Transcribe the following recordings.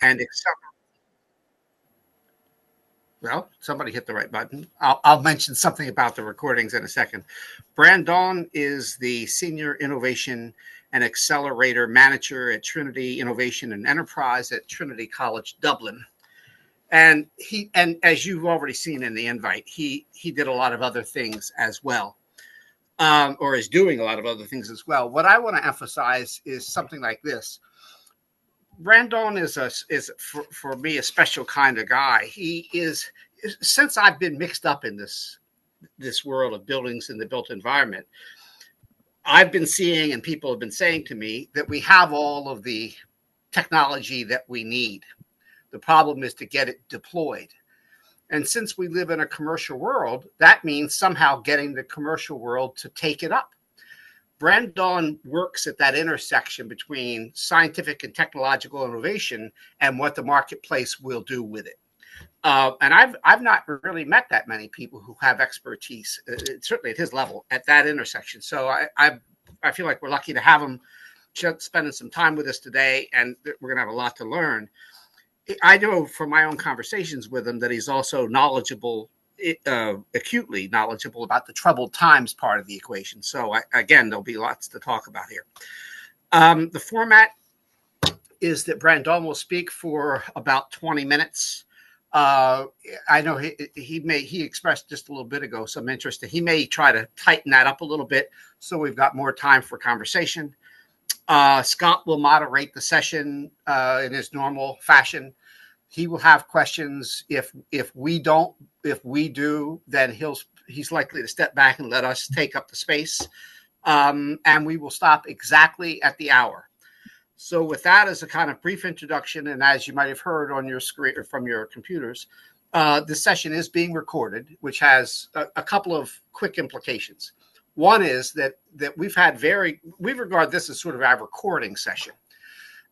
and well, somebody hit the right button. I'll mention something about the recordings in a second. Brandon is the Senior Innovation and Accelerator Manager at Trinity Innovation and Enterprise at Trinity College Dublin. And as you've already seen in the invite, he did a lot of other things as well, or is doing a lot of other things as well. What I want to emphasize is something like this. Brandon is for me a special kind of guy. He is, since I've been mixed up in this world of buildings in the built environment, I've been seeing and people have been saying to me that we have all of the technology that we need. The problem is to get it deployed. And since we live in a commercial world, that means somehow getting the commercial world to take it up. Brandon works at that intersection between scientific and technological innovation and what the marketplace will do with it. And I've not really met that many people who have expertise, certainly at his level, at that intersection. So I feel like we're lucky to have him spending some time with us today, and we're going to have a lot to learn. I know from my own conversations with him that he's also knowledgeable, acutely knowledgeable about the troubled times part of the equation. So again, there'll be lots to talk about here. The format is that Brandon will speak for about 20 minutes. I know he expressed just a little bit ago some interest. He may try to tighten that up a little bit so we've got more time for conversation. Scott will moderate the session in his normal fashion. He will have questions. If we do, then he's likely to step back and let us take up the space. And we will stop exactly at the hour. So with that as a kind of brief introduction, and as you might have heard on your screen or from your computers, this session is being recorded, which has a couple of quick implications. One is that we regard this as sort of our recording session.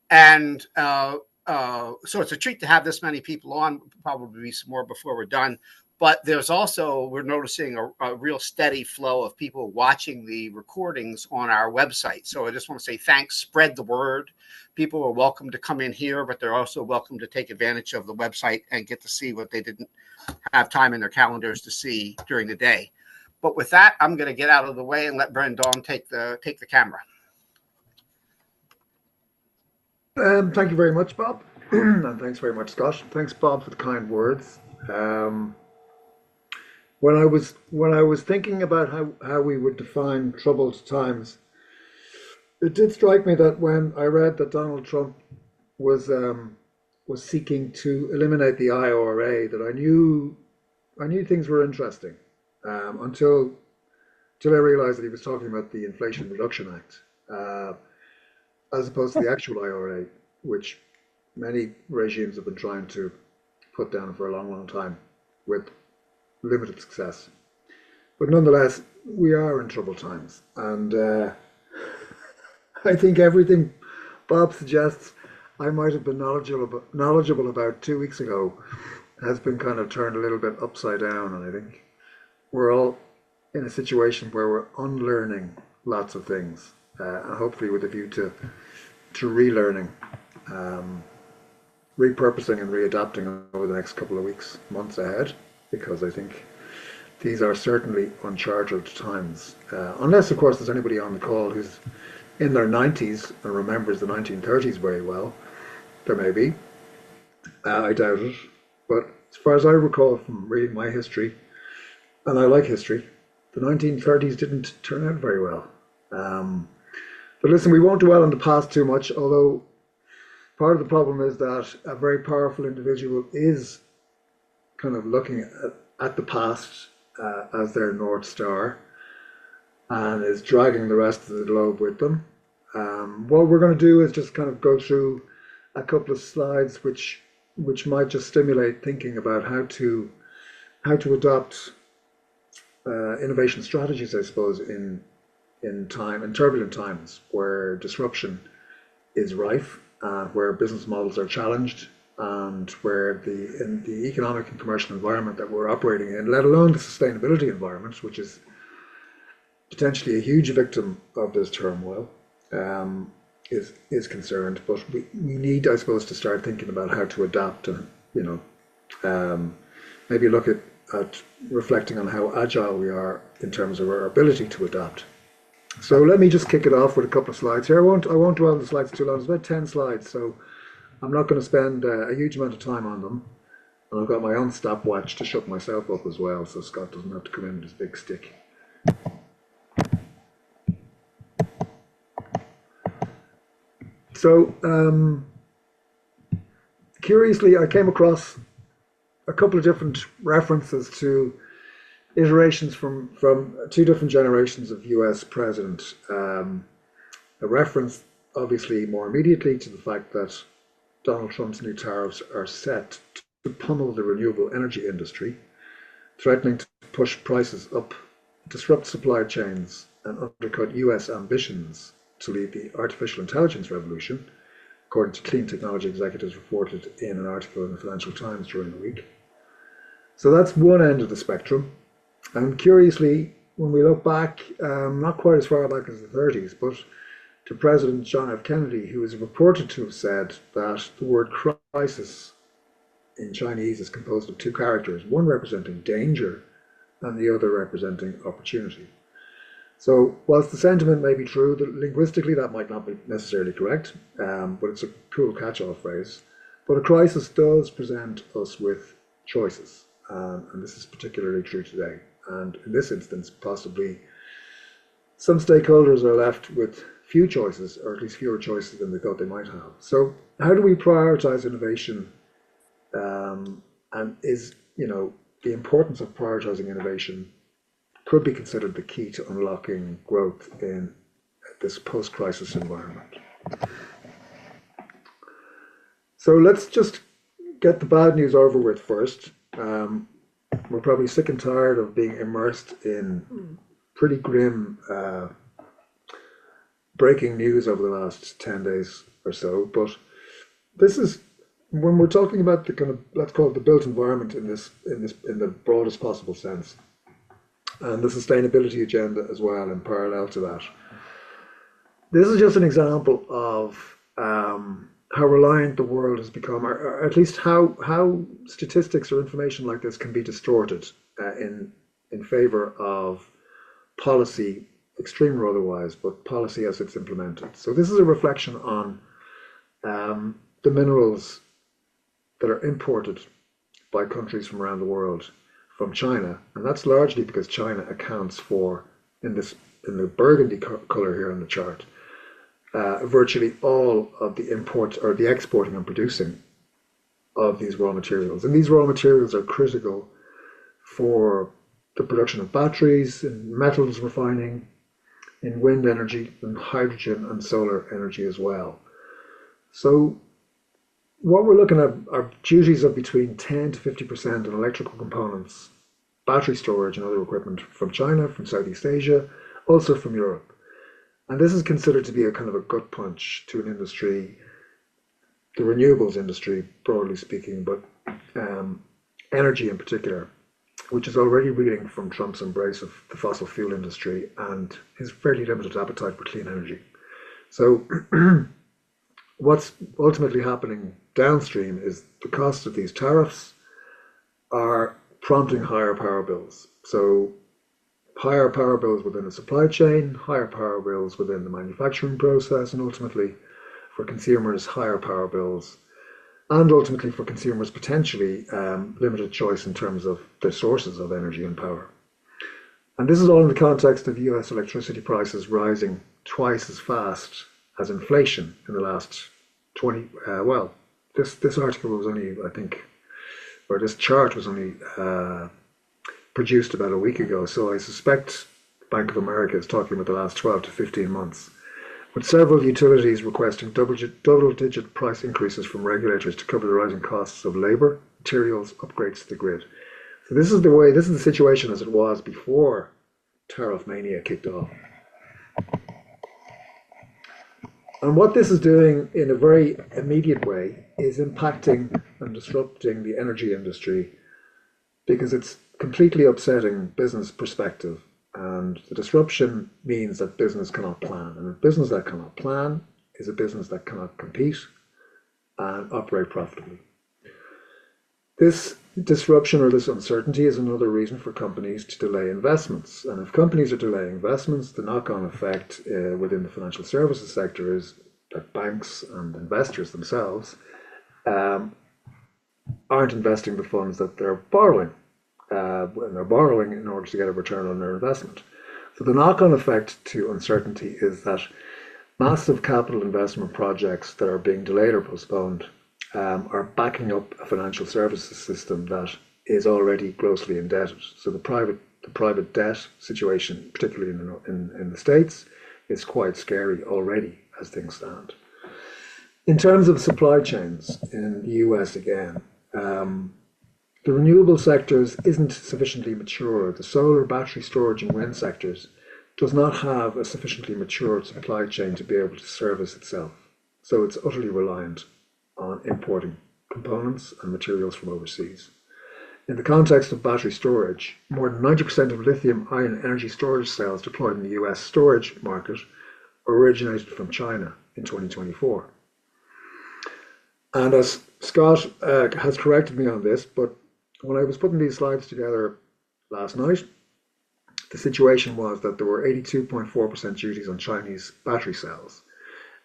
And so it's a treat to have this many people on, probably be some more before we're done. But there's also, we're noticing a real steady flow of people watching the recordings on our website. So I just want to say thanks, spread the word. People are welcome to come in here, but they're also welcome to take advantage of the website and get to see what they didn't have time in their calendars to see during the day. But with that, I'm going to get out of the way and let Brandon take the camera. Thank you very much, Bob. And thanks very much, Scott. Thanks, Bob, for the kind words. When I was thinking about how we would define troubled times, it did strike me that when I read that Donald Trump was seeking to eliminate the IRA, that I knew things were interesting until I realized that he was talking about the Inflation Reduction Act, as opposed to the actual IRA, which many regimes have been trying to put down for a long, long time with limited success. But nonetheless, we are in troubled times. And I think everything Bob suggests I might have been knowledgeable about 2 weeks ago has been kind of turned a little bit upside down. And I think we're all in a situation where we're unlearning lots of things, and hopefully with a view to relearning, repurposing and readapting over the next couple of weeks, months ahead, because I think these are certainly uncharted times. Unless, of course, there's anybody on the call who's in their 90s and remembers the 1930s very well. There may be. I doubt it. But as far as I recall from reading my history, and I like history, the 1930s didn't turn out very well. But listen, we won't dwell on the past too much, although part of the problem is that a very powerful individual is kind of looking at the past as their North Star and is dragging the rest of the globe with them. What we're going to do is just kind of go through a couple of slides which might just stimulate thinking about how to adopt innovation strategies, I suppose, in turbulent times where disruption is rife, where business models are challenged, and where in the economic and commercial environment that we're operating in, let alone the sustainability environment, which is potentially a huge victim of this turmoil, is concerned. But we need, I suppose, to start thinking about how to adapt and, um, maybe look at reflecting on how agile we are in terms of our ability to adapt. So let me just kick it off with a couple of slides here. I won't dwell on the slides too long. It's about 10 slides, so I'm not going to spend a huge amount of time on them. And I've got my own stopwatch to shut myself up as well, so Scott doesn't have to come in with his big stick. So, curiously, I came across a couple of different references to iterations from two different generations of US president. A reference, obviously, more immediately to the fact that Donald Trump's new tariffs are set to pummel the renewable energy industry, threatening to push prices up, disrupt supply chains, and undercut US ambitions to lead the artificial intelligence revolution, according to clean technology executives reported in an article in the Financial Times during the week. So that's one end of the spectrum. And curiously, when we look back, not quite as far back as the 30s, but to President John F. Kennedy, who is reported to have said that the word crisis in Chinese is composed of two characters, one representing danger and the other representing opportunity. So whilst the sentiment may be true, linguistically that might not be necessarily correct, but it's a cool catch-all phrase. But a crisis does present us with choices, and this is particularly true today. And in this instance, possibly some stakeholders are left with few choices, or at least fewer choices than they thought they might have. So how do we prioritize innovation? And is, the importance of prioritizing innovation could be considered the key to unlocking growth in this post-crisis environment. So let's just get the bad news over with first. We're probably sick and tired of being immersed in pretty grim breaking news over the last 10 days or so, but this is when we're talking about the kind of, let's call it the built environment in the broadest possible sense, and the sustainability agenda as well in parallel to that. This is just an example of how reliant the world has become, or at least how statistics or information like this can be distorted in favor of policy, extreme or otherwise, but policy as it's implemented. So this is a reflection on the minerals that are imported by countries from around the world from China, and that's largely because China accounts for, in the burgundy color here on the chart, virtually all of the import or the exporting and producing of these raw materials. And these raw materials are critical for the production of batteries, in metals refining, in wind energy, and hydrogen and solar energy as well. So what we're looking at are duties of between 10 to 50% on electrical components, battery storage and other equipment from China, from Southeast Asia, also from Europe. And this is considered to be a kind of a gut punch to an industry, the renewables industry, broadly speaking, but energy in particular, which is already reeling from Trump's embrace of the fossil fuel industry and his fairly limited appetite for clean energy. So what's ultimately happening downstream is the cost of these tariffs are prompting higher power bills. So higher power bills within the supply chain, higher power bills within the manufacturing process, and ultimately for consumers, higher power bills, and ultimately for consumers potentially limited choice in terms of their sources of energy and power. And this is all in the context of US electricity prices rising twice as fast as inflation in the last 20, this article was only, I think, or this chart was only produced about a week ago, so I suspect Bank of America is talking about the last 12 to 15 months, with several utilities requesting double-digit price increases from regulators to cover the rising costs of labor, materials, upgrades to the grid. So this is the situation as it was before tariff mania kicked off. And what this is doing in a very immediate way is impacting and disrupting the energy industry because it's completely upsetting business perspective. And the disruption means that business cannot plan. And a business that cannot plan is a business that cannot compete and operate profitably. This disruption or this uncertainty is another reason for companies to delay investments. And if companies are delaying investments, the knock-on effect within the financial services sector is that banks and investors themselves aren't investing the funds that they're borrowing. When they're borrowing in order to get a return on their investment. So the knock-on effect to uncertainty is that massive capital investment projects that are being delayed or postponed are backing up a financial services system that is already grossly indebted. So the private debt situation, particularly in the States, is quite scary already as things stand. In terms of supply chains in the US again, the renewable sectors isn't sufficiently mature. The solar, battery storage and wind sectors does not have a sufficiently matured supply chain to be able to service itself. So it's utterly reliant on importing components and materials from overseas. In the context of battery storage, more than 90% of lithium-ion energy storage cells deployed in the US storage market originated from China in 2024. And as Scott has corrected me on this, but when I was putting these slides together last night, the situation was that there were 82.4% duties on Chinese battery cells.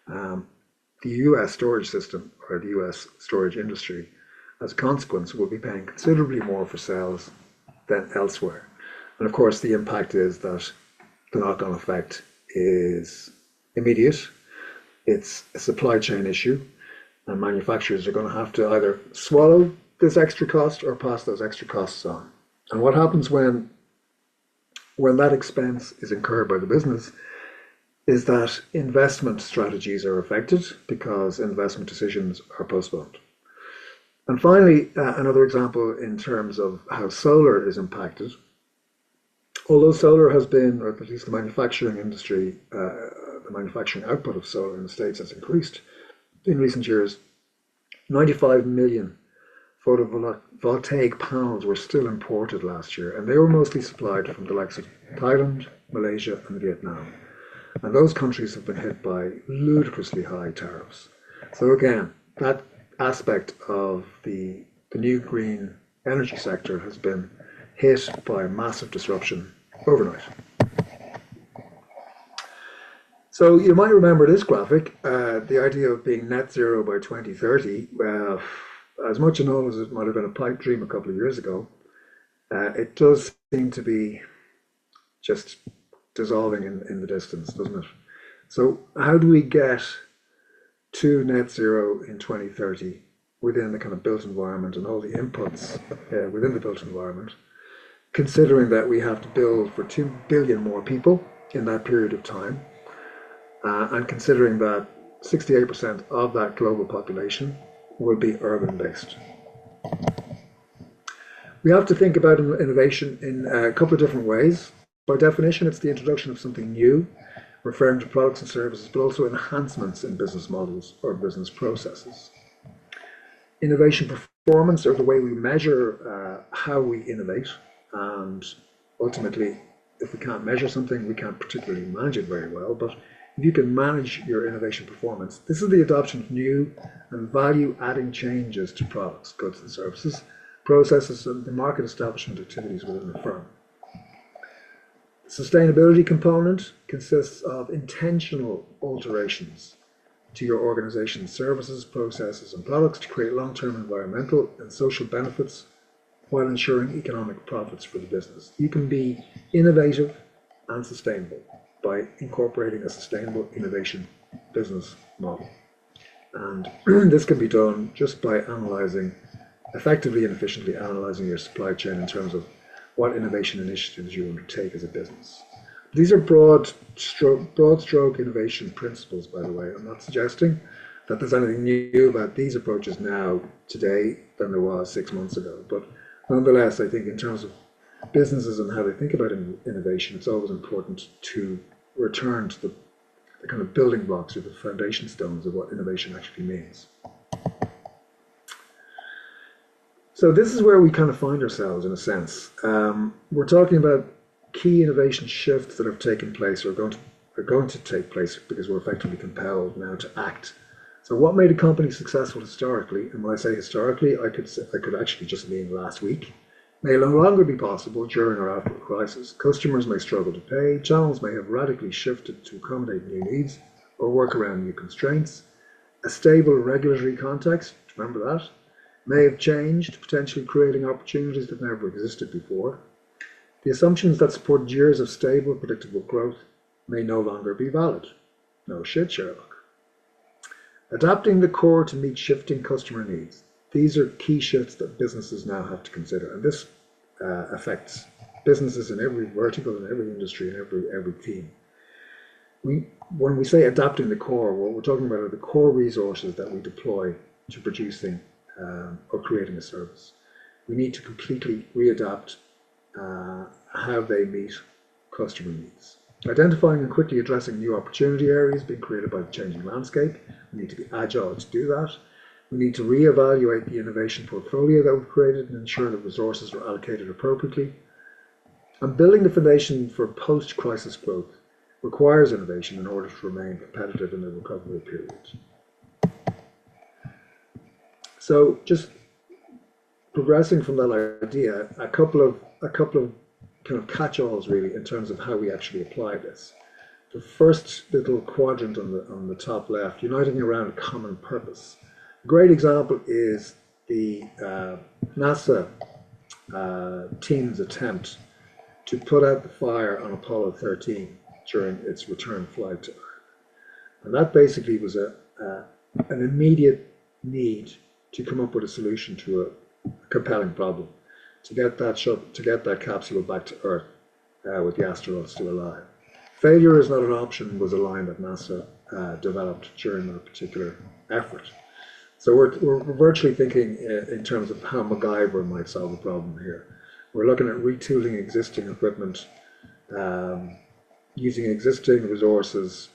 The US storage system, or the US storage industry, as a consequence, will be paying considerably more for cells than elsewhere. And of course, the impact is that the knock-on effect is immediate. It's a supply chain issue, and manufacturers are going to have to either swallow this extra cost or pass those extra costs on. And what happens when that expense is incurred by the business is that investment strategies are affected because investment decisions are postponed. And finally, another example in terms of how solar is impacted. Although solar has been, or at least the manufacturing industry, the manufacturing output of solar in the States has increased in recent years, 95 million photovoltaic panels were still imported last year, and they were mostly supplied from the likes of Thailand, Malaysia, and Vietnam. And those countries have been hit by ludicrously high tariffs. So again, that aspect of the new green energy sector has been hit by massive disruption overnight. So you might remember this graphic, the idea of being net zero by 2030. Well, as much and all as it might have been a pipe dream a couple of years ago, it does seem to be just dissolving in the distance, doesn't it? So how do we get to net zero in 2030 within the kind of built environment and all the inputs within the built environment, considering that we have to build for 2 billion more people in that period of time, and considering that 68% of that global population will be urban-based. We have to think about innovation in a couple of different ways. By definition, it's the introduction of something new, referring to products and services, but also enhancements in business models or business processes. Innovation performance, or the way we measure how we innovate, and ultimately, if we can't measure something, we can't particularly manage it very well, but if you can manage your innovation performance, this is the adoption of new and value-adding changes to products, goods and services, processes, and the market establishment activities within the firm. The sustainability component consists of intentional alterations to your organization's services, processes, and products to create long-term environmental and social benefits while ensuring economic profits for the business. You can be innovative and sustainable by incorporating a sustainable innovation business model. And this can be done just by effectively and efficiently analyzing your supply chain in terms of what innovation initiatives you undertake as a business. These are broad stroke innovation principles, by the way. I'm not suggesting that there's anything new about these approaches now, today, than there was 6 months ago. But nonetheless, I think in terms of businesses and how they think about innovation, it's always important to return to the kind of building blocks or the foundation stones of what innovation actually means. So this is where we kind of find ourselves in a sense. We're talking about key innovation shifts that have taken place or are going to are going to take place because we're effectively compelled now to act. So what made a company successful historically, and when I say historically, I could actually just mean last week, may no longer be possible during or after a crisis. Customers may struggle to pay, channels may have radically shifted to accommodate new needs or work around new constraints. A stable regulatory context, remember that, may have changed, potentially creating opportunities that never existed before. The assumptions that support years of stable, predictable growth may no longer be valid. No shit, Sherlock. Adapting the core to meet shifting customer needs. These are key shifts that businesses now have to consider, and this affects businesses in every vertical, in every industry, in every team. When we say adapting the core, what we're talking about are the core resources that we deploy to producing or creating a service. We need to completely readapt how they meet customer needs. Identifying and quickly addressing new opportunity areas being created by the changing landscape. We need to be agile to do that. We need to reevaluate the innovation portfolio that we've created and ensure that resources are allocated appropriately. And building the foundation for post-crisis growth requires innovation in order to remain competitive in the recovery period. So just progressing from that idea, a couple of kind of catch-alls really in terms of how we actually apply this. The first little quadrant on the top left, uniting around a common purpose. A great example is the NASA team's attempt to put out the fire on Apollo 13 during its return flight to Earth. And that basically was an immediate need to come up with a solution to a compelling problem, to get that capsule back to Earth with the astronauts still alive. Failure is not an option was a line that NASA developed during that particular effort. So we're virtually thinking in terms of how MacGyver might solve the problem here. We're looking at retooling existing equipment, using existing resources,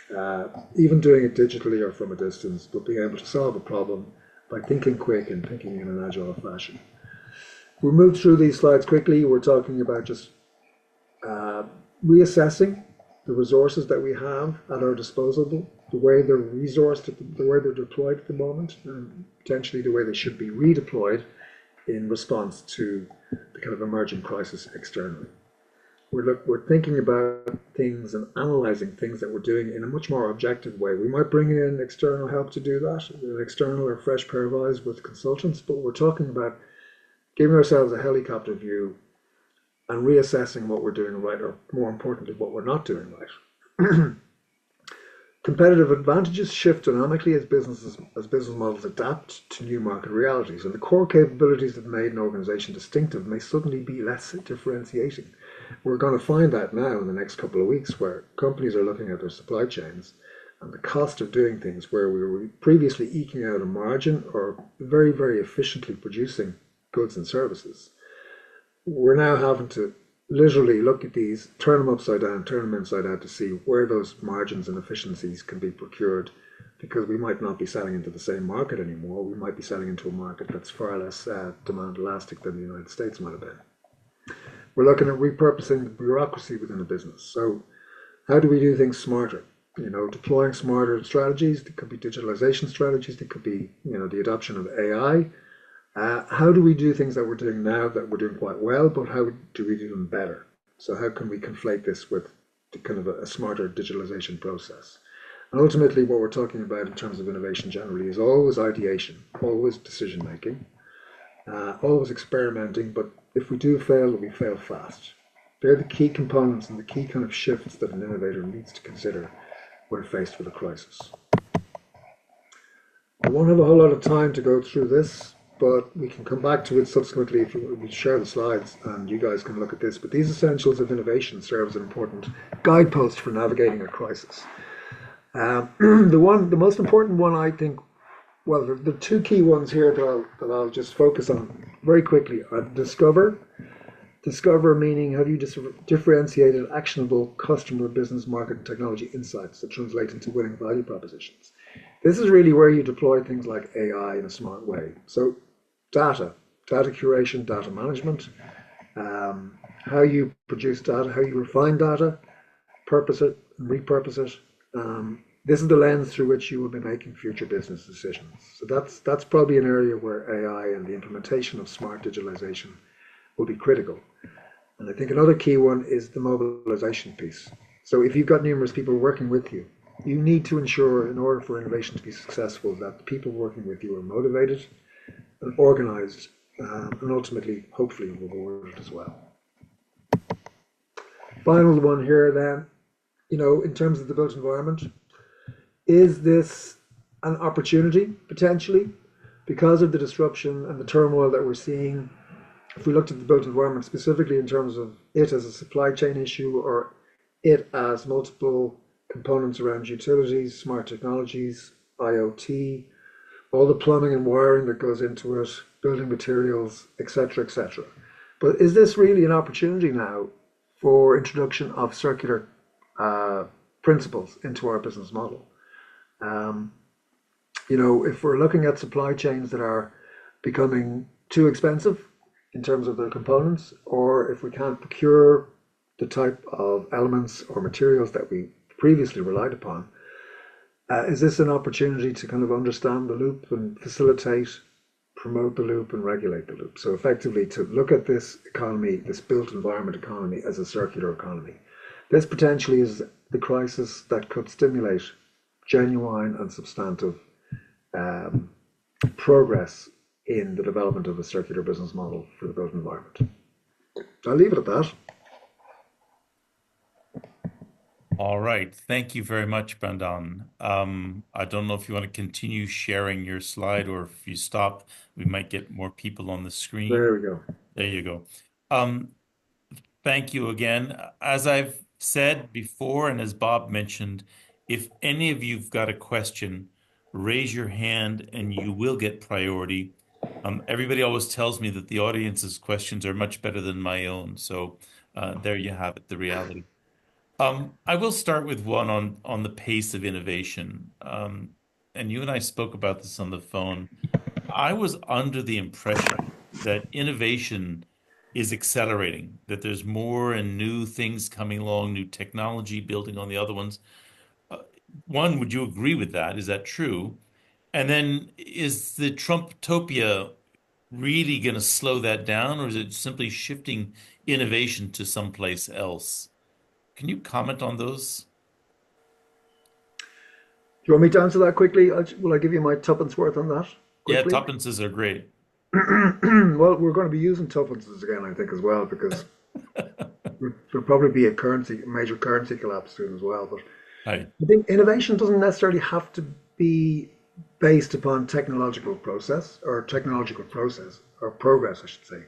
even doing it digitally or from a distance, but being able to solve a problem by thinking quick and thinking in an agile fashion. We'll move through these slides quickly. We're talking about just reassessing the resources that we have at our disposal, the way they're resourced, the way they're deployed at the moment, and potentially the way they should be redeployed in response to the kind of emerging crisis externally. We're thinking about things and analyzing things that we're doing in a much more objective way. We might bring in external help to do that, an external or fresh pair of eyes with consultants, but we're talking about giving ourselves a helicopter view and reassessing what we're doing right, or more importantly, what we're not doing right. Competitive advantages shift dynamically as business models adapt to new market realities, and the core capabilities that made an organization distinctive may suddenly be less differentiating. We're going to find that now in the next couple of weeks, where companies are looking at their supply chains and the cost of doing things where we were previously eking out a margin or very, very efficiently producing goods and services. We're now having to literally look at these, turn them upside down, turn them inside out to see where those margins and efficiencies can be procured, because we might not be selling into the same market anymore. We might be selling into a market that's far less demand elastic than the United States might have been. We're looking at repurposing the bureaucracy within a business. So how do we do things smarter? Deploying smarter strategies. There could be digitalization strategies. There could be, the adoption of AI. How do we do things that we're doing now that we're doing quite well, but how do we do them better? So how can we conflate this with the kind of a smarter digitalization process? And ultimately, what we're talking about in terms of innovation generally is always ideation, always decision making, always experimenting, but if we do fail, we fail fast. They're the key components and the key kind of shifts that an innovator needs to consider when faced with a crisis. I won't have a whole lot of time to go through this, but we can come back to it subsequently if we share the slides and you guys can look at this. But these essentials of innovation serve as an important guidepost for navigating a crisis. The most important one, I think, well, the two key ones here that I'll just focus on very quickly are discover. Discover meaning, have you differentiated actionable customer, business, market, and technology insights that translate into winning value propositions? This is really where you deploy things like AI in a smart way. So data curation, data management, how you produce data, how you refine data, purpose it, and repurpose it. This is the lens through which you will be making future business decisions. So that's probably an area where AI and the implementation of smart digitalization will be critical. And I think another key one is the mobilization piece. So if you've got numerous people working with you, you need to ensure, in order for innovation to be successful, that the people working with you are motivated and organized, and ultimately, hopefully, rewarded as well. Final one here then, in terms of the built environment, is this an opportunity potentially because of the disruption and the turmoil that we're seeing? If we looked at the built environment specifically in terms of it as a supply chain issue, or it as multiple components around utilities, smart technologies, IoT, all the plumbing and wiring that goes into it, building materials, etc., etc. But is this really an opportunity now for introduction of circular principles into our business model? If we're looking at supply chains that are becoming too expensive in terms of their components, or if we can't procure the type of elements or materials that we previously relied upon, is this an opportunity to kind of understand the loop and facilitate, promote the loop, and regulate the loop? So effectively to look at this economy, this built environment economy, as a circular economy. This potentially is the crisis that could stimulate genuine and substantive progress in the development of a circular business model for the built environment. I'll leave it at that. All right. Thank you very much, Brandon. I don't know if you want to continue sharing your slide, or if you stop, we might get more people on the screen. There we go. There you go. Thank you again. As I've said before, and as Bob mentioned, if any of you've got a question, raise your hand and you will get priority. Everybody always tells me that the audience's questions are much better than my own. So there you have it, the reality. I will start with one on the pace of innovation. And you and I spoke about this on the phone. I was under the impression that innovation is accelerating, that there's more and new things coming along, new technology building on the other ones. One, would you agree with that? Is that true? And then is the Trumptopia really going to slow that down, or is it simply shifting innovation to someplace else? Can you comment on those? Do you want me to answer that quickly? Will I give you my tuppence worth on that Yeah, quickly? tuppences are great. Well, we're going to be using tuppences again, I think, as well, because there'll probably be a major currency collapse soon as well. But Right. I think innovation doesn't necessarily have to be based upon technological process, or progress, I should say.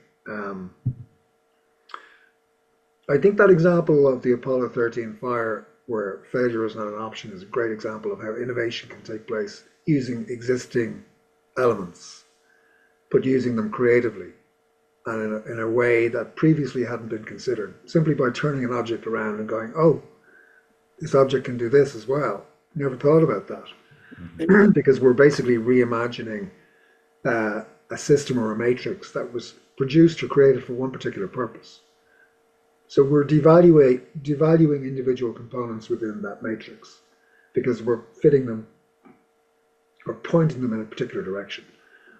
I think that example of the Apollo 13 fire, where failure is not an option, is a great example of how innovation can take place using existing elements, but using them creatively and in a way that previously hadn't been considered, simply by turning an object around and going, oh, this object can do this as well. Never thought about that. Because we're basically reimagining a system or a matrix that was produced or created for one particular purpose. So we're devaluing individual components within that matrix because we're fitting them or pointing them in a particular direction.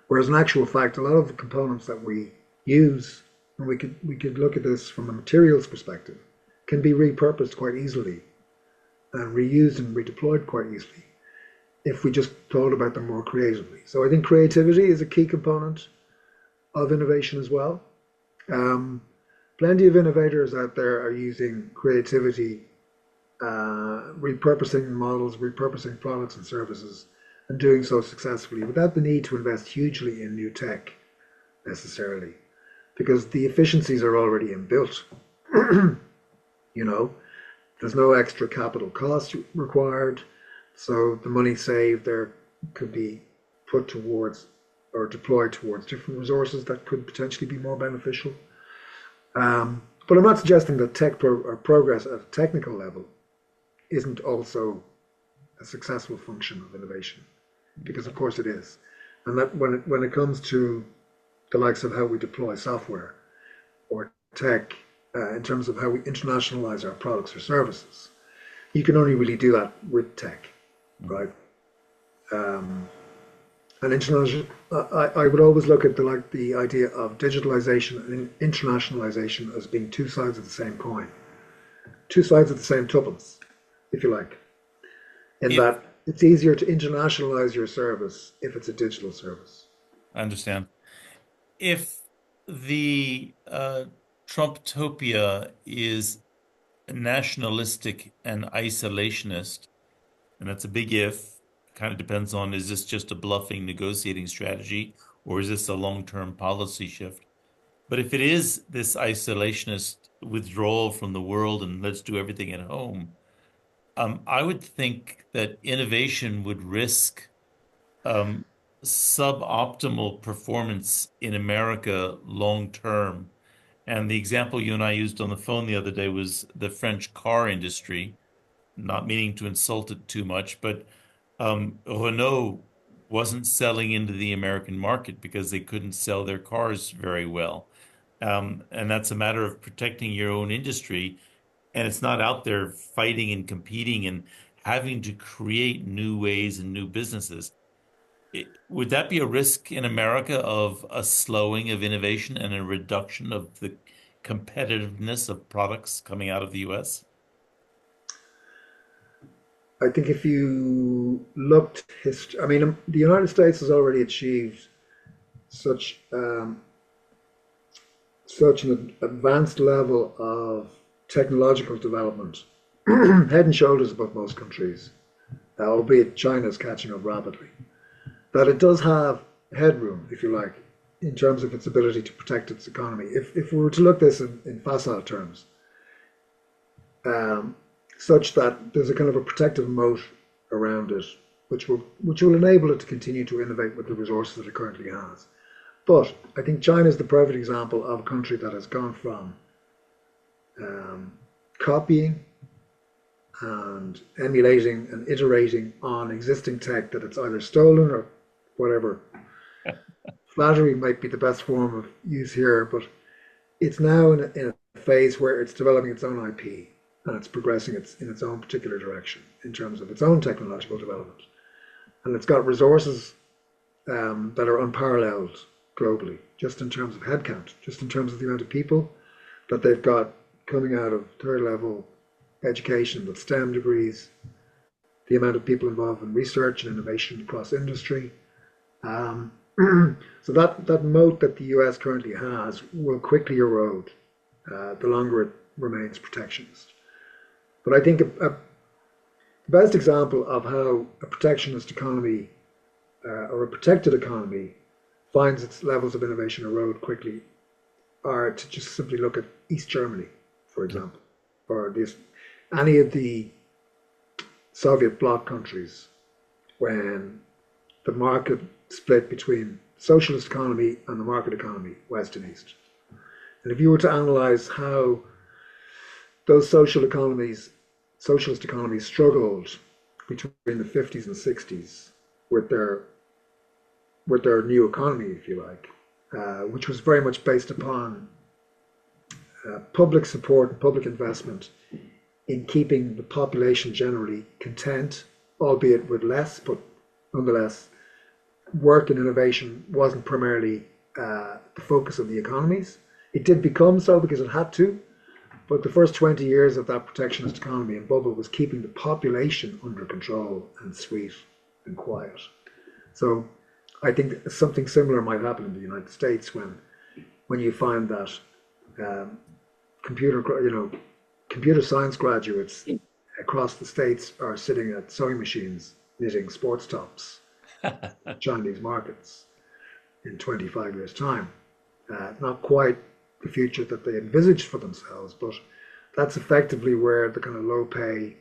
Whereas in actual fact, a lot of the components that we use, and we could look at this from a materials perspective, can be repurposed quite easily and reused and redeployed quite easily if we just thought about them more creatively. So I think creativity is a key component of innovation as well. Plenty of innovators out there are using creativity, repurposing models, repurposing products and services, and doing so successfully without the need to invest hugely in new tech necessarily, because the efficiencies are already inbuilt. There's no extra capital cost required, so the money saved there could be put towards or deployed towards different resources that could potentially be more beneficial. But I'm not suggesting that progress at a technical level isn't also a successful function of innovation, because of course it is. And that when it comes to the likes of how we deploy software or tech, in terms of how we internationalize our products or services, you can only really do that with tech, right? Um, and international, I would always look at the idea of digitalization and internationalization as being two sides of the same coin, two sides of the same tuppence, if you like. In If that it's easier to internationalize your service if it's a digital service. I understand, if the Trumptopia is nationalistic and isolationist, and that's a big if. Kind of depends on, is this just a bluffing negotiating strategy or is this a long-term policy shift? But if it is this isolationist withdrawal from the world and let's do everything at home, I would think that innovation would risk um, suboptimal performance in America long term. And the example you and I used on the phone the other day was the French car industry, not meaning to insult it too much, but Renault wasn't selling into the American market because they couldn't sell their cars very well. And that's a matter of protecting your own industry. And it's not out there fighting and competing and having to create new ways and new businesses. Would that be a risk in America of a slowing of innovation and a reduction of the competitiveness of products coming out of the US? I think if you looked history, I mean, the United States has already achieved such such an advanced level of technological development, head and shoulders above most countries, albeit China is catching up rapidly, that it does have headroom, if you like, in terms of its ability to protect its economy. If we were to look this in facile terms, um, such that there's a kind of a protective moat around it, which will enable it to continue to innovate with the resources that it currently has. But I think China is the perfect example of a country that has gone from um, copying and emulating and iterating on existing tech that it's either stolen or whatever. Flattery might be the best form of use here, but it's now in a phase where it's developing its own IP and it's progressing in its own particular direction in terms of its own technological development. And it's got resources that are unparalleled globally, just in terms of headcount, just in terms of the amount of people that they've got coming out of third level education with STEM degrees, the amount of people involved in research and innovation across industry. Um, so that moat that the US currently has will quickly erode the longer it remains protectionist. But I think the best example of how a protectionist economy or a protected economy finds its levels of innovation erode quickly are to just simply look at East Germany, for example, or any of the Soviet bloc countries when the market split between socialist economy and the market economy, West and East. And if you were to analyze how those socialist economies struggled between the 50s and 60s with their new economy, if you like, which was very much based upon public support and public investment in keeping the population generally content, albeit with less, but nonetheless, work and innovation wasn't primarily the focus of the economies. It did become so because it had to, but the first 20 years of that protectionist economy and bubble was keeping the population under control and sweet and quiet. So I think something similar might happen in the United States when you find that um, computer science graduates across the states are sitting at sewing machines knitting sports tops in Chinese markets in 25 years' time. Not quite the future that they envisaged for themselves, but that's effectively where the kind of low pay,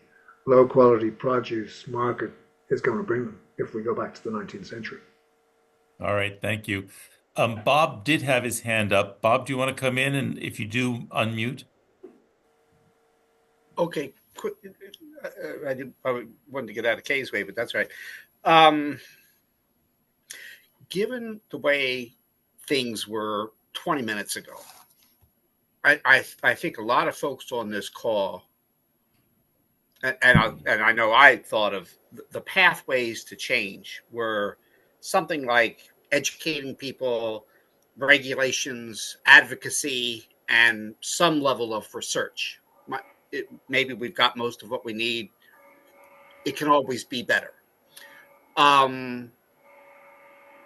low quality produce market is going to bring them if we go back to the 19th century. All right, thank you. Bob did have his hand up. Bob, do you want to come in? And if you do, unmute. Okay, quick. I wanted to get out of Kay's way, but that's right. Um, Given the way things were 20 minutes ago, I think a lot of folks on this call and I know I thought of the pathways to change were something like educating people, regulations, advocacy, and some level of research. Maybe we've got most of what we need. It can always be better. Um,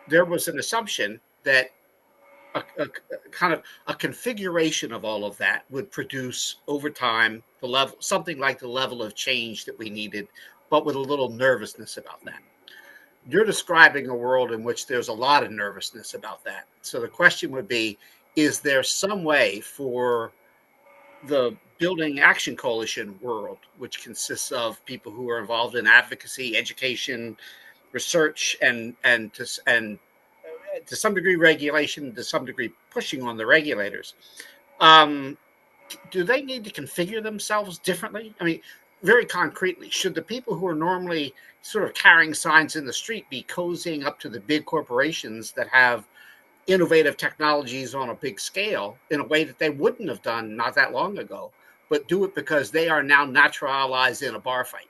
there was an assumption that a kind of a configuration of all of that would produce over time the level, something like the level of change that we needed, but with a little nervousness about that. You're describing a world in which there's a lot of nervousness about that. So the question would be, is there some way for the Building Action Coalition world, which consists of people who are involved in advocacy, education, research, and to some degree regulation, to some degree pushing on the regulators. Um, do they need to configure themselves differently? I mean, very concretely, should the people who are normally sort of carrying signs in the street be cozying up to the big corporations that have innovative technologies on a big scale in a way that they wouldn't have done not that long ago, but do it because they are now natural allies in a bar fight?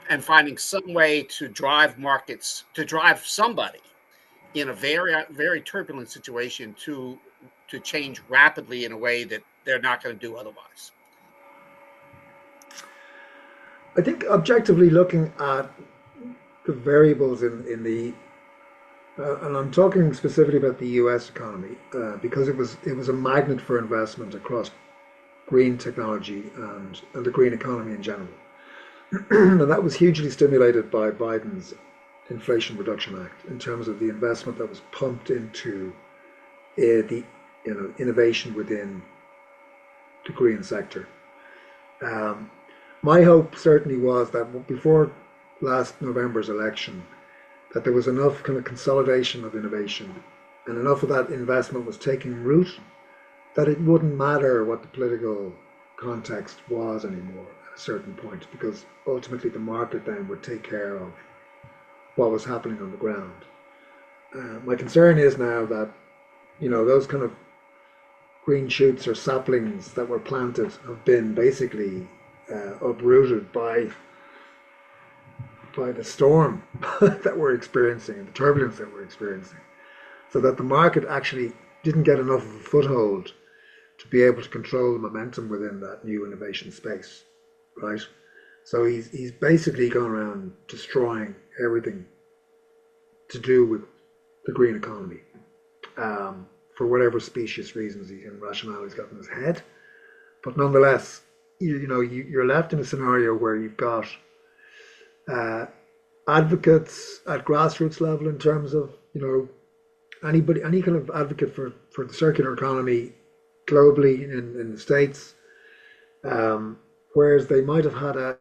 And finding some way to drive markets, to drive somebody in a very turbulent situation to change rapidly in a way that they're not going to do otherwise. I think objectively looking at the variables in the and I'm talking specifically about the U.S. economy because it was a magnet for investment across green technology and the green economy in general, and that was hugely stimulated by Biden's Inflation Reduction Act in terms of the investment that was pumped into the innovation within the green sector. Um, my hope certainly was that before last November's election, that there was enough kind of consolidation of innovation and enough of that investment was taking root that it wouldn't matter what the political context was anymore at a certain point, because ultimately the market then would take care of what was happening on the ground. My concern is now that those kind of green shoots or saplings that were planted have been basically uprooted by the storm that we're experiencing, the turbulence that we're experiencing, so that the market actually didn't get enough of a foothold to be able to control the momentum within that new innovation space, right? So he's basically gone around destroying everything to do with the green economy, for whatever specious reasons and rationale he's got in his head. But nonetheless, you're left in a scenario where you've got uh, advocates at grassroots level in terms of any kind of advocate for the circular economy globally in the States, whereas they might have had a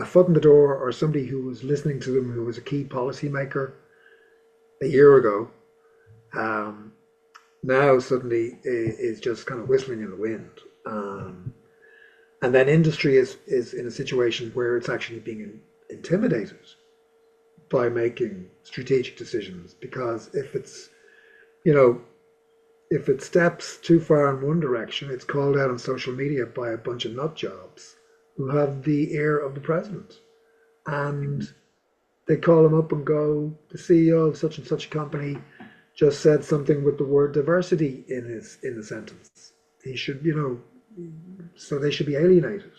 foot in the door or somebody who was listening to them who was a key policymaker a year ago, now suddenly is just kind of whistling in the wind. And then industry is in a situation where it's actually being intimidated by making strategic decisions, because if it steps too far in one direction, it's called out on social media by a bunch of nut jobs who have the ear of the president, and they call him up and go, the CEO of such and such a company just said something with the word diversity in the sentence. He should, so they should be alienated,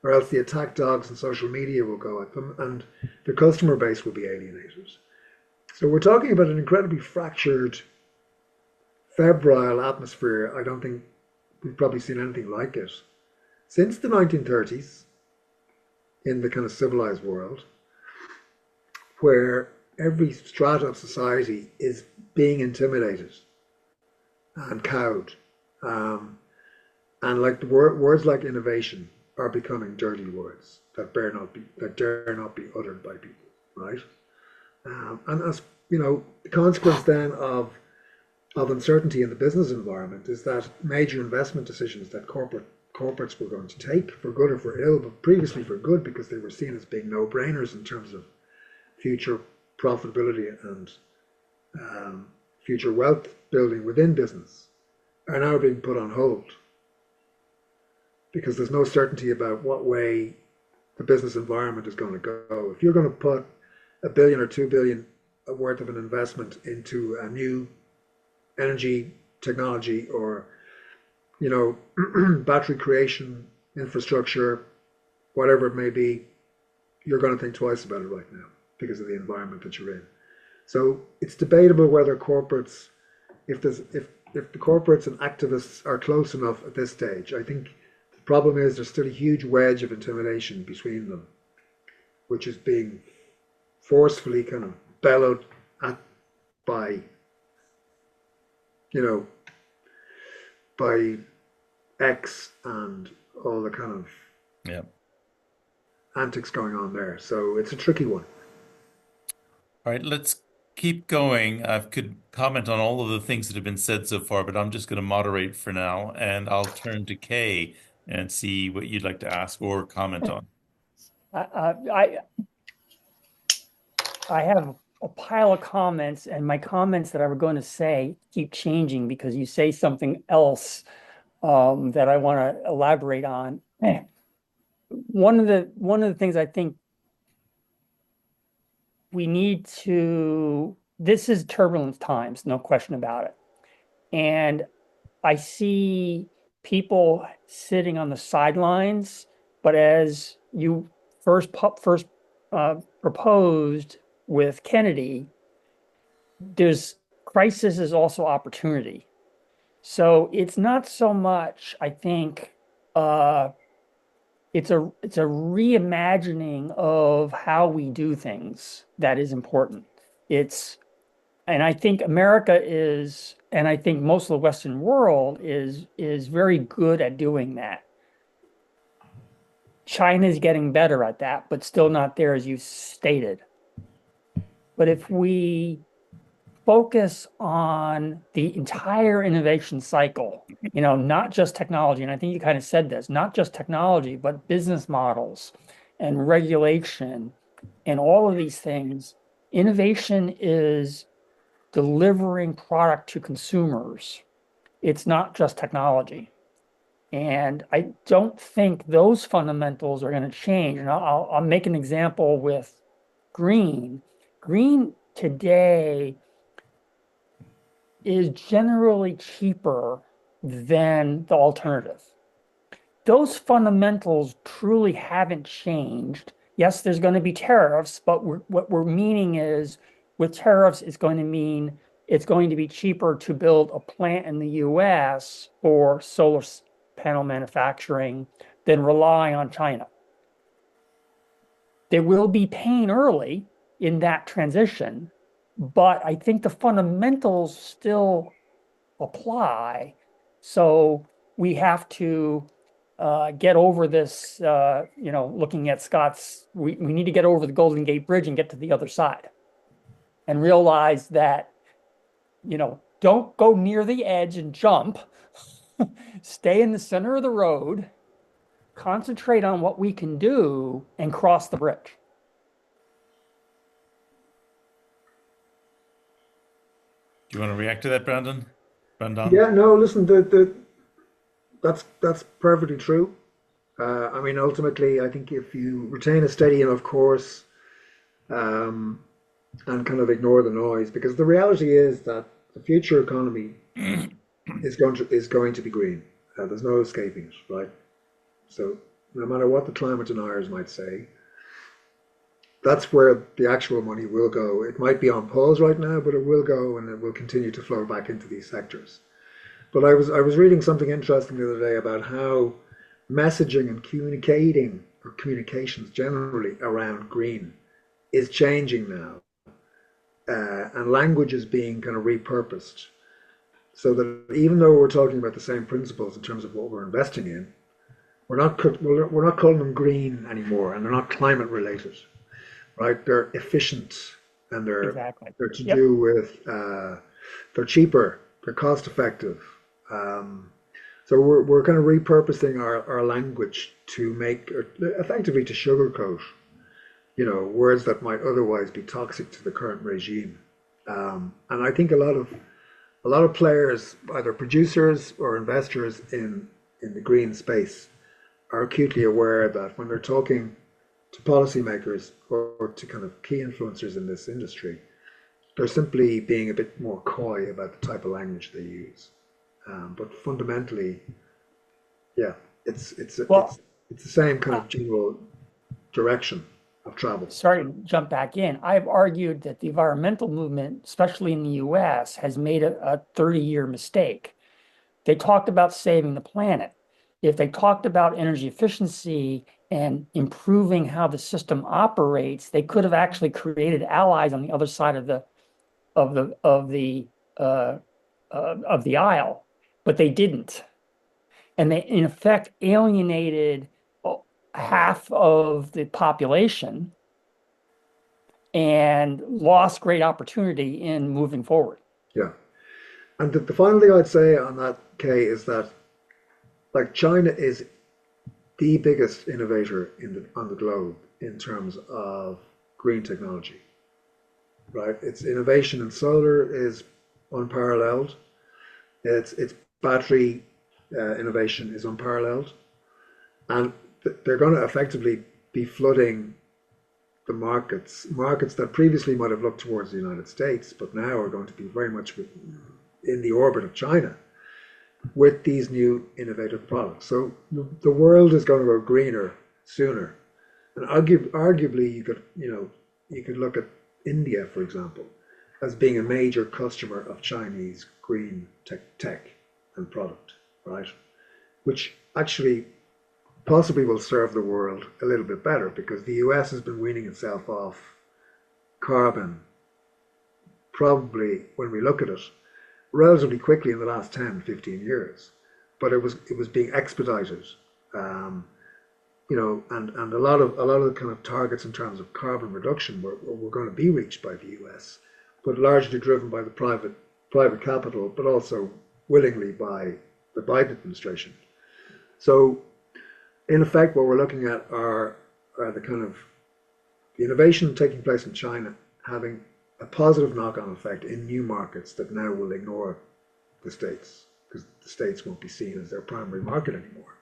or else the attack dogs on social media will go at them, and the customer base will be alienated. So we're talking about an incredibly fractured, febrile atmosphere. I don't think we've probably seen anything like it since the 1930s in the kind of civilized world, where every strata of society is being intimidated and cowed. And like the words like innovation are becoming dirty words that dare not be uttered by people, right? And as the consequence then of uncertainty in the business environment is that major investment decisions that corporates were going to take, for good or for ill, but previously for good because they were seen as being no-brainers in terms of future profitability and future wealth building within business, are now being put on hold because there's no certainty about what way the business environment is going to go. If you're going to put a billion or 2 billion worth of an investment into a new energy technology or battery creation infrastructure, whatever it may be, you're going to think twice about it right now because of the environment that you're in. So it's debatable whether corporates, if the corporates and activists are close enough at this stage. I think the problem is there's still a huge wedge of intimidation between them, which is being forcefully kind of bellowed at by, you know, by X and all the kind of Yeah. antics going on there. So it's a tricky one. All right, let's keep going. I could comment on all of the things that have been said so far, but I'm just going to moderate for now, and I'll turn to Kay and see what you'd like to ask or comment on. I I have a pile of comments, and my comments that I were going to say keep changing because you say something else that I want to elaborate on. One of the things I think we need to, this is turbulent times, no question about it. And I see people sitting on the sidelines, but as you first proposed with Kennedy, there's crisis is also opportunity. So it's not so much, I think, it's a reimagining of how we do things that is important. And I think America is, and I think most of the Western world is very good at doing that. China's getting better at that, but still not there as you stated. But if we focus on the entire innovation cycle, not just technology, and I think you kind of said this, not just technology, but business models and regulation and all of these things, innovation is delivering product to consumers. It's not just technology. And I don't think those fundamentals are going to change. And I'll make an example with green. Green today is generally cheaper than the alternative. Those fundamentals truly haven't changed. Yes, there's going to be tariffs, but what we're meaning is with tariffs, it's going to mean it's going to be cheaper to build a plant in the US for solar panel manufacturing than rely on China. There will be pain early in that transition, but I think the fundamentals still apply. So we have to get over this, looking at Scott's, we need to get over the Golden Gate Bridge and get to the other side and realize that, don't go near the edge and jump. Stay in the center of the road, concentrate on what we can do, and cross the bridge. Do you want to react to that, Brandon? Yeah, no, listen, that's perfectly true. I mean, ultimately, I think if you retain a steady enough course and kind of ignore the noise, because the reality is that the future economy is going to be green. There's no escaping it, right? So no matter what the climate deniers might say, that's where the actual money will go. It might be on pause right now, but it will go and it will continue to flow back into these sectors. But I was reading something interesting the other day about how messaging and communicating, or communications generally around green, is changing now. And language is being kind of repurposed. So that even though we're talking about the same principles in terms of what we're investing in, we're not calling them green anymore, and they're not climate related, right? They're efficient, and they're to do with they're cheaper, they're cost effective. So we're kind of repurposing our language to make effectively to sugarcoat, words that might otherwise be toxic to the current regime. And I think a lot of players, either producers or investors in the green space, are acutely aware that when they're talking to policymakers or to kind of key influencers in this industry, they're simply being a bit more coy about the type of language they use. But fundamentally, yeah, Well, it's the same kind of general direction of travel. sorry to jump back in. I've argued that the environmental movement, especially in the US, has made a 30-year mistake. They talked about saving the planet. If they talked about energy efficiency and improving how the system operates, they could have actually created allies on the other side of of the of the uh, of the aisle, but they didn't, and they in effect alienated half of the population and lost great opportunity in moving forward. Yeah. And the final thing I'd say on that, Kay, is that like China is the biggest innovator on the globe in terms of green technology, right? Its innovation in solar is unparalleled. Its battery innovation is unparalleled, and they're going to effectively be flooding the markets that previously might have looked towards the United States, but now are going to be very much in the orbit of China with these new innovative products. So the world is going to go greener sooner. And arguably, you could look at India, for example, as being a major customer of Chinese green tech and product, right? Which actually possibly will serve the world a little bit better because the US has been weaning itself off carbon, probably when we look at it, relatively quickly in the last 10, 15 years. But it was being expedited. Um, and a lot of the kind of targets in terms of carbon reduction were going to be reached by the US, but largely driven by the private capital, but also willingly by the Biden administration. So in effect, what we're looking at are the kind of the innovation taking place in China having a positive knock-on effect in new markets that now will ignore the States because the States won't be seen as their primary market anymore.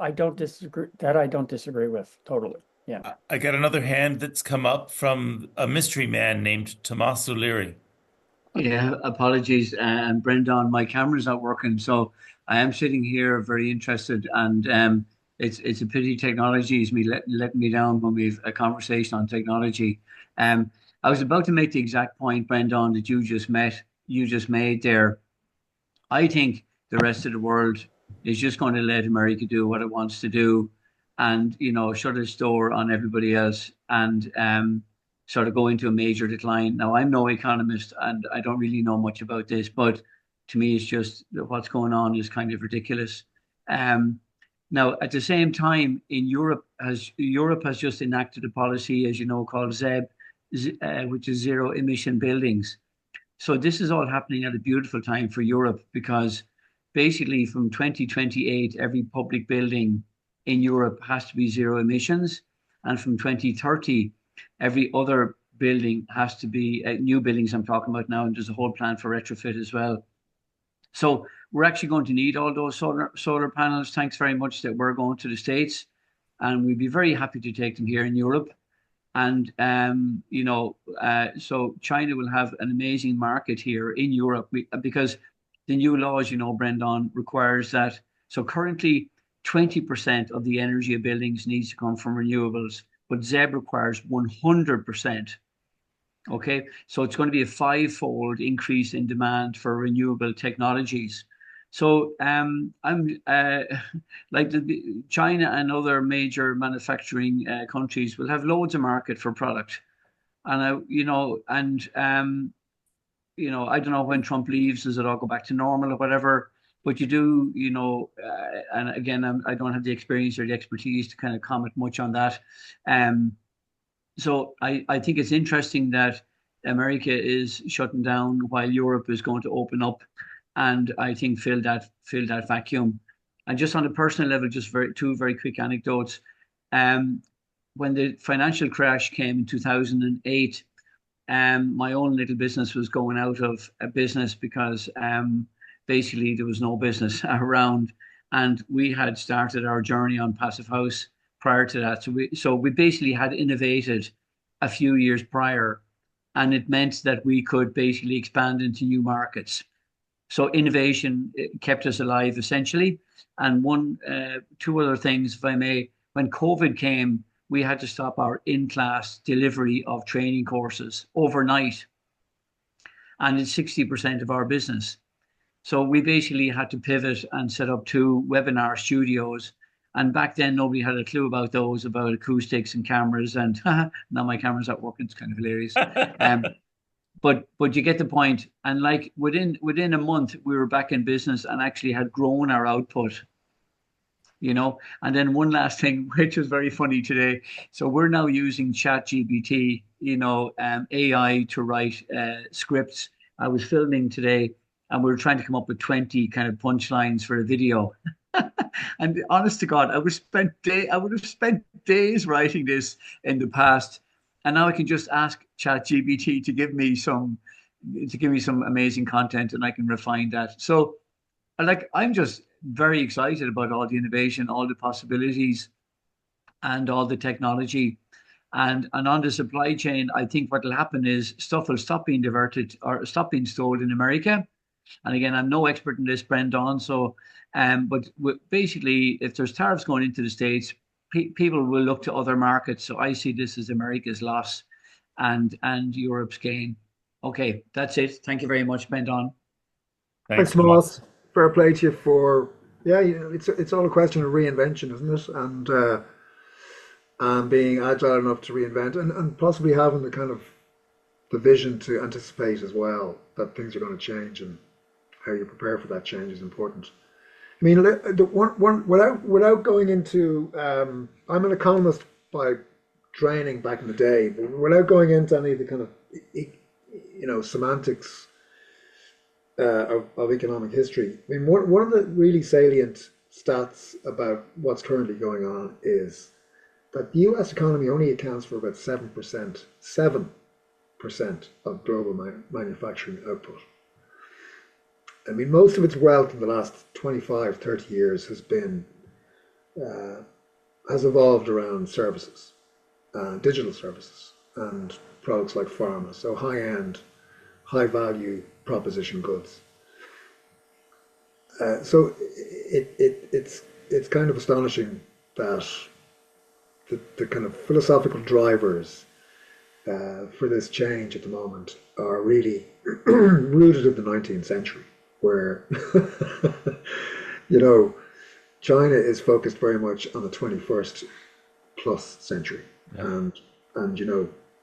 I don't disagree. That I don't disagree with totally. Yeah. I got another hand that's come up from a mystery man named Tomas O'Leary. Yeah, apologies. And Brendan, my camera's not working, so I am sitting here very interested. And it's a pity technology is letting me down when we've a conversation on technology. I was about to make the exact point, Brendan, that you just made there. I think the rest of the world is just going to let America do what it wants to do, and shut its door on everybody else, and sort of go into a major decline. Now, I'm no economist, and I don't really know much about this, but to me, it's just what's going on is kind of ridiculous. Um, Now, at the same time, in Europe has just enacted a policy, as you know, called ZEB, which is zero emission buildings. So this is all happening at a beautiful time for Europe because basically from 2028, every public building in Europe has to be zero emissions. And from 2030, every other building has to be new buildings I'm talking about now. And there's a whole plan for retrofit as well. So we're actually going to need all those solar panels. Thanks very much that we're going to the States. And we'd be very happy to take them here in Europe. And so China will have an amazing market here in Europe because the new laws, Brendan, requires that. So currently, 20% of the energy of buildings needs to come from renewables, but ZEB requires 100%. Okay, so it's going to be a five-fold increase in demand for renewable technologies. So I'm like China and other major manufacturing countries will have loads of market for product, and I don't know when Trump leaves, does it all go back to normal or whatever? But you do, and again, I don't have the experience or the expertise to kind of comment much on that. Um, so I think it's interesting that America is shutting down while Europe is going to open up, and I think fill that vacuum. And just on a personal level, just two very quick anecdotes. Um, when the financial crash came in 2008, my own little business was going out of a business because basically there was no business around. and we had started our journey on Passive House prior to that. So we basically had innovated a few years prior, and it meant that we could basically expand into new markets. So innovation kept us alive essentially. And two other things, if I may, when COVID came, we had to stop our in-class delivery of training courses overnight, and it's 60% of our business. So we basically had to pivot and set up two webinar studios. And back then, nobody had a clue about those, about acoustics and cameras. And now my camera's not working. It's kind of hilarious. But you get the point. And like within a month, we were back in business and actually had grown our output. And then one last thing, which was very funny today. So we're now using ChatGPT, AI to write scripts. I was filming today, and we were trying to come up with 20 kind of punchlines for a video. And honest to God, I would have spent days writing this in the past, and now I can just ask ChatGPT to give me some amazing content, and I can refine that. So, I'm just very excited about all the innovation, all the possibilities, and all the technology. And on the supply chain, I think what will happen is stuff will stop being diverted or stop being stored in America. And again, I'm no expert in this, Brendan. So, but basically, if there's tariffs going into the States, people will look to other markets. So I see this as America's loss and Europe's gain. Okay, that's it. Thank you very much, Brendan. Thanks, Moss. Fair play to you for, it's all a question of reinvention, isn't it? And being agile enough to reinvent and possibly having the kind of the vision to anticipate as well that things are going to change, and how you prepare for that change is important. I mean, without going into, I'm an economist by training back in the day, but without going into any of the kind of, semantics of economic history. I mean, one of the really salient stats about what's currently going on is that the US economy only accounts for about 7% of global manufacturing output. I mean, most of its wealth in the last 25, 30 years has evolved around services, digital services, and products like pharma, so high-end, high-value proposition goods. So it's kind of astonishing that the kind of philosophical drivers for this change at the moment are really rooted in the 19th century, where China is focused very much on the 21st plus century, and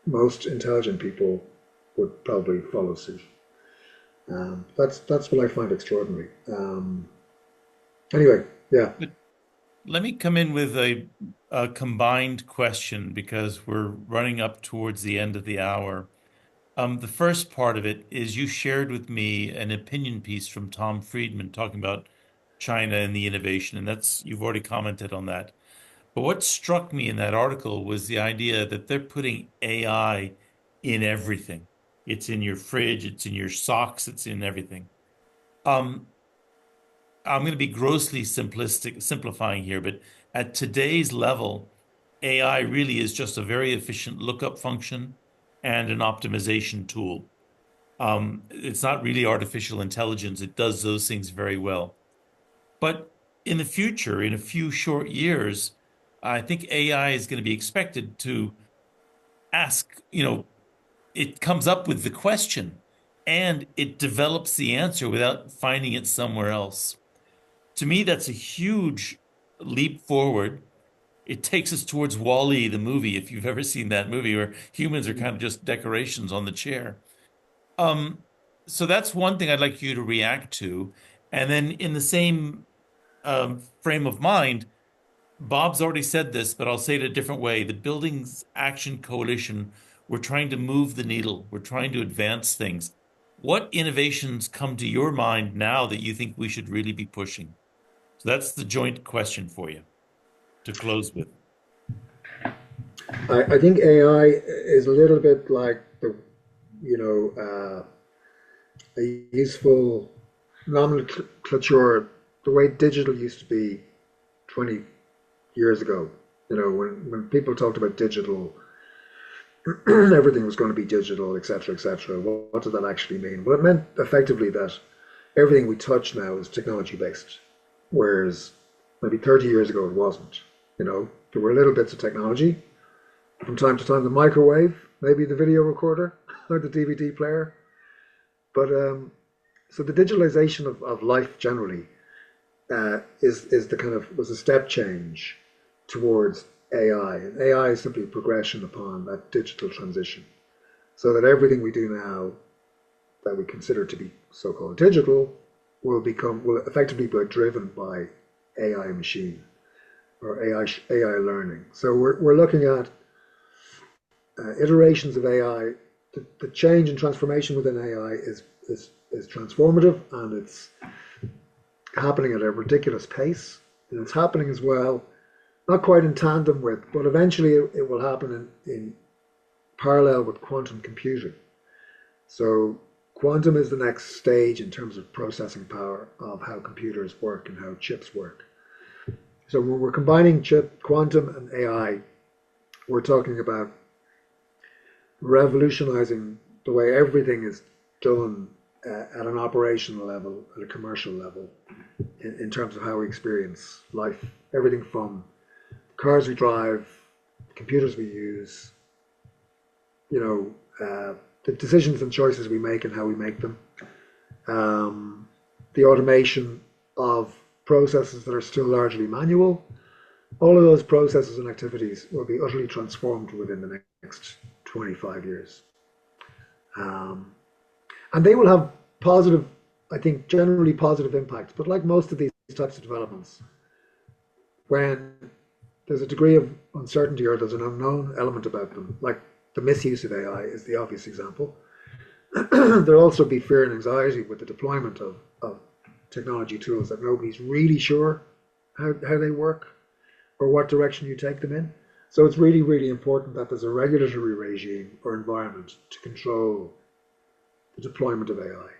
most intelligent people would probably follow suit. That's what I find extraordinary. Anyway, yeah. But let me come in with a combined question, because we're running up towards the end of the hour. The first part of it is you shared with me an opinion piece from Tom Friedman talking about China and the innovation, and you've already commented on that. But what struck me in that article was the idea that they're putting AI in everything. It's in your fridge, it's in your socks, it's in everything. I'm going to be grossly simplifying here, but at today's level, AI really is just a very efficient lookup function and an optimization tool. It's not really artificial intelligence. It does those things very well. But in the future, in a few short years, I think AI is going to be expected to ask, it comes up with the question and it develops the answer without finding it somewhere else. To me, that's a huge leap forward. It takes us towards Wall-E, the movie, if you've ever seen that movie, where humans are kind of just decorations on the chair. So that's one thing I'd like you to react to. And then in the same frame of mind, Bob's already said this, but I'll say it a different way. The Buildings Action Coalition, we're trying to move the needle. We're trying to advance things. What innovations come to your mind now that you think we should really be pushing? So that's the joint question for you to close with. I think AI is a little bit like a useful nomenclature the way digital used to be 20 years ago. You know, when people talked about digital, everything was going to be digital, etc., etc. What did that actually mean? Well, it meant effectively that everything we touch now is technology based, whereas maybe 30 years ago it wasn't. You know, there were little bits of technology from time to time, the microwave, maybe the video recorder or the DVD player. But so the digitalization of life generally is the kind of was a step change towards AI. And AI is simply a progression upon that digital transition. So that everything we do now that we consider to be so-called digital will effectively be driven by AI machine or AI learning. So we're looking at iterations of AI. The change and transformation within AI is transformative, and it's happening at a ridiculous pace. And it's happening as well, not quite in tandem with, but eventually it will happen in parallel with quantum computing. So quantum is the next stage in terms of processing power of how computers work and how chips work. So when we're combining quantum and AI, we're talking about revolutionizing the way everything is done at an operational level, at a commercial level, in terms of how we experience life. Everything from cars we drive, computers we use, you know, the decisions and choices we make and how we make them, the automation of processes that are still largely manual. All of those processes and activities will be utterly transformed within the next 25 years. And they will have positive, I think, generally positive impacts. But like most of these types of developments, when there's a degree of uncertainty or there's an unknown element about them, like the misuse of AI is the obvious example. There'll also be fear and anxiety with the deployment of technology tools that nobody's really sure how they work or what direction you take them in. So it's really, really important that there's a regulatory regime or environment to control the deployment of AI.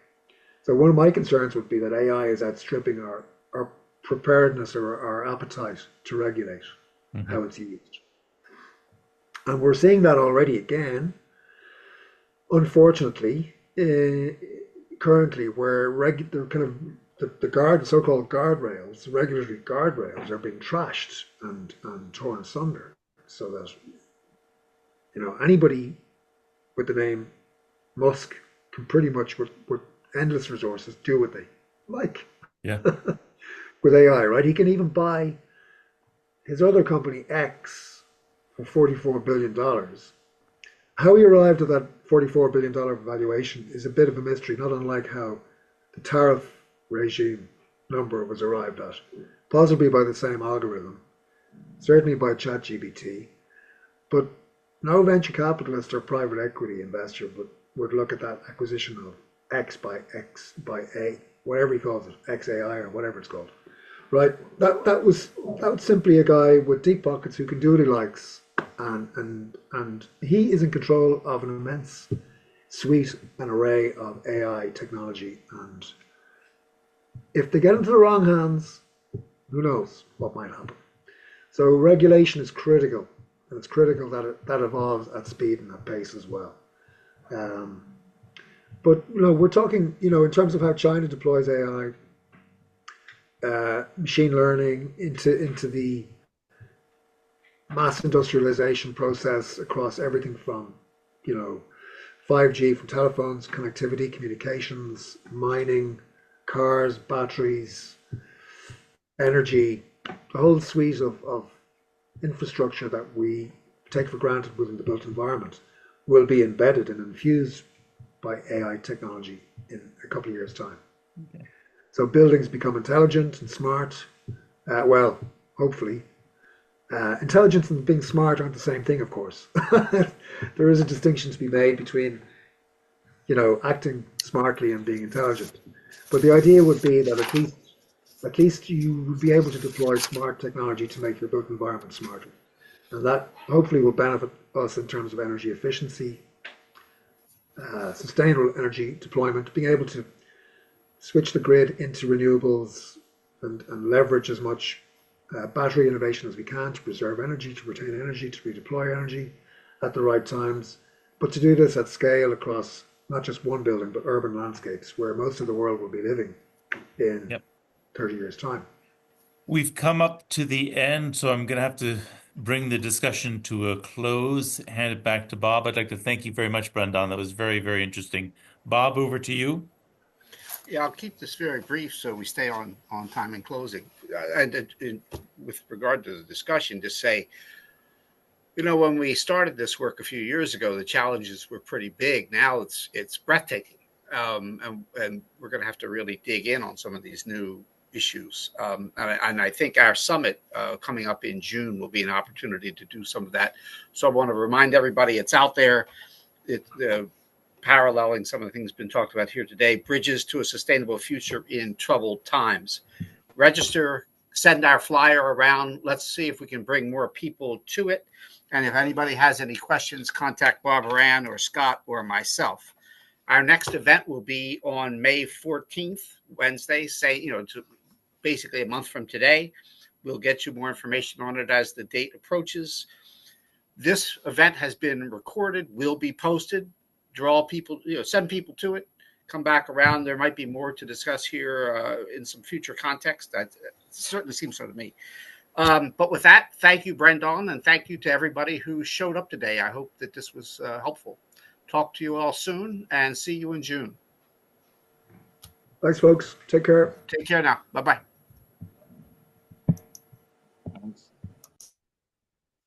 So one of my concerns would be that AI is outstripping our preparedness or our appetite to regulate how it's used. And we're seeing that already again, unfortunately, currently, where the so-called guardrails, the regulatory guardrails, are being trashed and torn asunder, so that, you know, anybody with the name Musk can pretty much, with endless resources, do what they like. Yeah. With AI, right? He can even buy his other company X for $44 billion. How he arrived at that $44 billion valuation is a bit of a mystery, not unlike how the tariff regime number was arrived at, possibly by the same algorithm, certainly by ChatGPT. But no venture capitalist or private equity investor would look at that acquisition of X by A, whatever he calls it, XAI or whatever it's called. Right? That was simply a guy with deep pockets who can do what he likes, and he is in control of an immense suite and array of AI technology. And if they get into the wrong hands, who knows what might happen. So regulation is critical, and it's critical that evolves at speed and at pace as well. But you know, we're talking, you know, in terms of how China deploys AI, machine learning into the mass industrialization process across everything from, you know, 5G, from telephones, connectivity, communications, mining, cars, batteries, energy, the whole suite of infrastructure that we take for granted within the built environment will be embedded and infused by AI technology in a couple of years' time. Okay. So buildings become intelligent and smart. Well, hopefully. Intelligence and being smart aren't the same thing, of course. There is a distinction to be made between, you know, acting smartly and being intelligent. But the idea would be that at least you would be able to deploy smart technology to make your built environment smarter. And that hopefully will benefit us in terms of energy efficiency, sustainable energy deployment, being able to switch the grid into renewables, and leverage as much battery innovation as we can to preserve energy, to retain energy, to redeploy energy at the right times, but to do this at scale across not just one building, but urban landscapes where most of the world will be living in Yep. 30 years' time. We've come up to the end, so I'm going to have to bring the discussion to a close, hand it back to Bob. I'd like to thank you very much, Brendan. That was very, very interesting. Bob, over to you. Yeah, I'll keep this very brief so we stay on time in closing. And with regard to the discussion, just say, when we started this work a few years ago, the challenges were pretty big. Now it's breathtaking, and we're going to have to really dig in on some of these new issues. And I think our summit coming up in June will be an opportunity to do some of that. So I want to remind everybody it's out there. Paralleling some of the things been talked about here today, Bridges to a Sustainable Future in Troubled Times. Register, send our flyer around. Let's see if we can bring more people to it. And if anybody has any questions, contact Barbara Ann or Scott or myself. Our next event will be on May 14th, Wednesday, basically a month from today. We'll get you more information on it as the date approaches. This event has been recorded, will be posted. Draw people, send people to it, come back around. There might be more to discuss here in some future context. That certainly seems so to me. But with that, thank you, Brendan, and thank you to everybody who showed up today. I hope that this was helpful. Talk to you all soon and see you in June. Thanks, folks. Take care. Take care now. Bye-bye.